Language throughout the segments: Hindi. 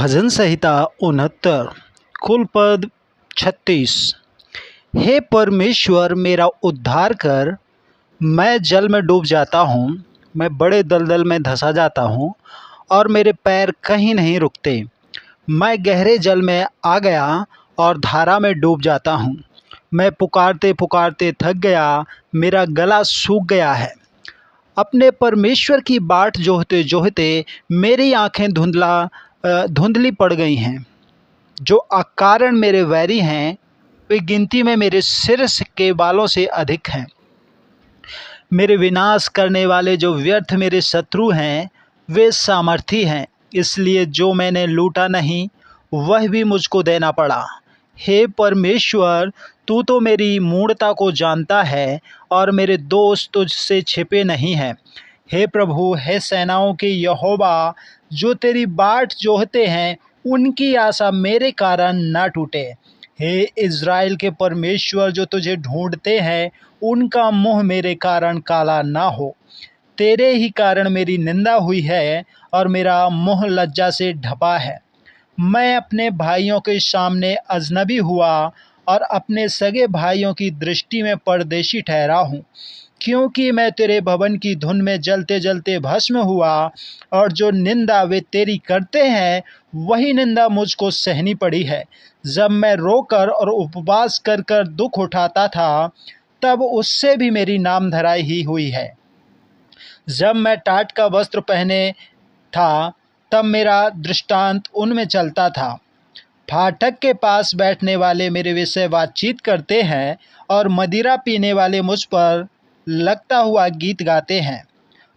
भजन संहिता 69 कुल पद 36। हे परमेश्वर मेरा उद्धार कर। मैं जल में डूब जाता हूँ, मैं बड़े दलदल में धंसा जाता हूँ और मेरे पैर कहीं नहीं रुकते। मैं गहरे जल में आ गया और धारा में डूब जाता हूँ। मैं पुकारते पुकारते थक गया, मेरा गला सूख गया है। अपने परमेश्वर की बाट जोहते जोहते मेरी आँखें धुंधली पड़ गई हैं। जो अकारण मेरे वैरी हैं, वे गिनती में मेरे सिर के बालों से अधिक हैं। मेरे विनाश करने वाले जो व्यर्थ मेरे शत्रु हैं, वे सामर्थी हैं। इसलिए जो मैंने लूटा नहीं, वह भी मुझको देना पड़ा। हे परमेश्वर, तू तो मेरी मूढ़ता को जानता है और मेरे दोष तुझसे छिपे नहीं हैं। हे प्रभु, हे सेनाओं के यहोवा, जो तेरी बाट जोहते हैं, उनकी आशा मेरे कारण न टूटे। हे इज़राइल के परमेश्वर, जो तुझे ढूंढते हैं, उनका मुँह मेरे कारण काला ना हो। तेरे ही कारण मेरी निंदा हुई है और मेरा मुँह लज्जा से ढपा है। मैं अपने भाइयों के सामने अजनबी हुआ और अपने सगे भाइयों की दृष्टि में परदेशी ठहरा हूँ, क्योंकि मैं तेरे भवन की धुन में जलते जलते भस्म हुआ और जो निंदा वे तेरी करते हैं, वही निंदा मुझको सहनी पड़ी है। जब मैं रोकर और उपवास कर कर दुख उठाता था, तब उससे भी मेरी नामधराई ही हुई है। जब मैं टाट का वस्त्र पहने था, तब मेरा दृष्टांत उनमें चलता था। फाटक के पास बैठने वाले मेरे विषय बातचीत करते हैं और मदिरा पीने वाले मुझ पर लगता हुआ गीत गाते हैं।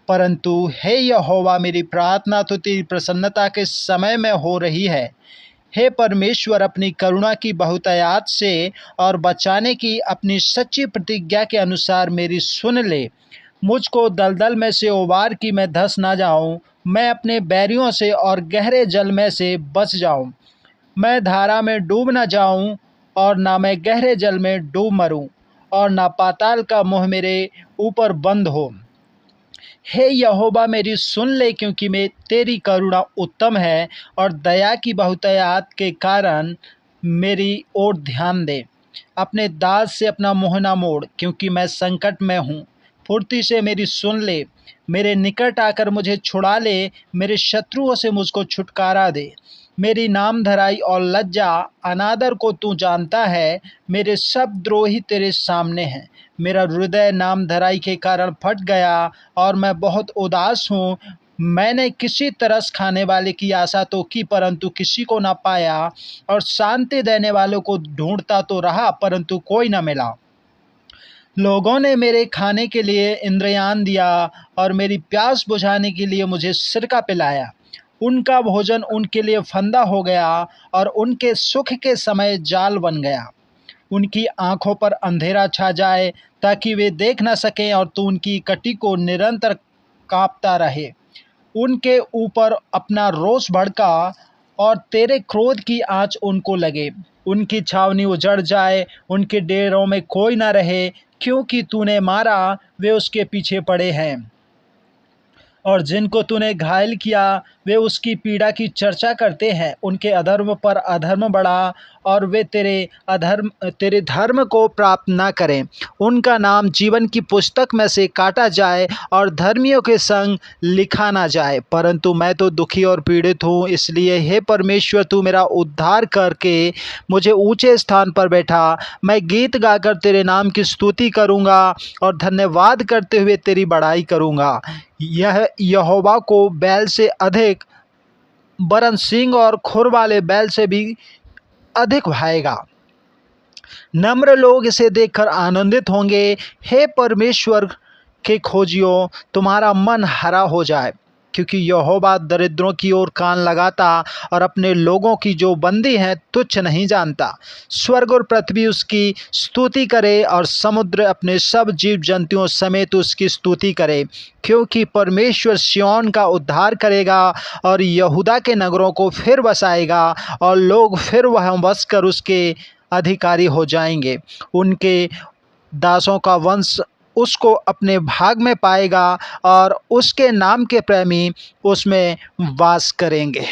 परंतु हे यहोवा, मेरी प्रार्थना तो तेरी प्रसन्नता के समय में हो रही है। हे परमेश्वर, अपनी करुणा की बहुतायत से और बचाने की अपनी सच्ची प्रतिज्ञा के अनुसार मेरी सुन ले। मुझको दलदल में से उबार कि मैं धंस ना जाऊं, मैं अपने बैरियों से और गहरे जल में से बच जाऊं। मैं धारा में डूब न जाऊं और ना मैं गहरे जल में डूब मरूं, और ना पाताल का मुँह मेरे ऊपर बंद हो। हे यहोवा, मेरी सुन ले, क्योंकि मैं तेरी करुणा उत्तम है और दया की बहुतायत के कारण मेरी ओर ध्यान दे। अपने दास से अपना मुँह न मोड़, क्योंकि मैं संकट में हूँ। फुर्ती से मेरी सुन ले, मेरे निकट आकर मुझे छुड़ा ले। मेरे शत्रुओं से मुझको छुटकारा दे। मेरी नामधराई और लज्जा अनादर को तू जानता है। मेरे सब द्रोही तेरे सामने हैं। मेरा हृदय नामधराई के कारण फट गया और मैं बहुत उदास हूँ। मैंने किसी तरस खाने वाले की आशा तो की, परंतु किसी को न पाया, और शांति देने वालों को ढूंढता तो रहा, परंतु कोई न मिला। लोगों ने मेरे खाने के लिए इंद्रयान दिया और मेरी प्यास बुझाने के लिए मुझे सिरका पिलाया। उनका भोजन उनके लिए फंदा हो गया और उनके सुख के समय जाल बन गया। उनकी आँखों पर अंधेरा छा जाए, ताकि वे देख न सकें, और तू उनकी कटी को निरंतर काँपता रहे। उनके ऊपर अपना रोष भड़का और तेरे क्रोध की आँच उनको लगे। उनकी छावनी उजड़ जाए, उनके डेरों में कोई न रहे, क्योंकि तूने मारा, वे उसके पीछे पड़े हैं। और जिनको तूने घायल किया, वे उसकी पीड़ा की चर्चा करते हैं। उनके अधर्म पर अधर्म बढ़ा और वे तेरे धर्म को प्राप्त न करें। उनका नाम जीवन की पुस्तक में से काटा जाए और धर्मियों के संग लिखा ना जाए। परंतु मैं तो दुखी और पीड़ित हूँ, इसलिए हे परमेश्वर, तू मेरा उद्धार करके मुझे ऊंचे स्थान पर बैठा। मैं गीत गाकर तेरे नाम की स्तुति करूँगा और धन्यवाद करते हुए तेरी बड़ाई करूँगा। यह यहोवा को बैल से अधिक, वरन सींग और खुर वाले बैल से भी अधिक भाएगा। नम्र लोग इसे देखकर आनंदित होंगे। हे परमेश्वर के खोजियों, तुम्हारा मन हरा हो जाए, क्योंकि यहोवा दरिद्रों की ओर कान लगाता और अपने लोगों की जो बंदी हैं तुच्छ नहीं जानता। स्वर्ग और पृथ्वी उसकी स्तुति करे और समुद्र अपने सब जीव जंतुओं समेत उसकी स्तुति करे, क्योंकि परमेश्वर सिय्योन का उद्धार करेगा और यहूदा के नगरों को फिर बसाएगा, और लोग फिर वहाँ बसकर उसके अधिकारी हो जाएंगे। उनके दासों का वंश उसको अपने भाग में पाएगा और उसके नाम के प्रेमी उसमें वास करेंगे।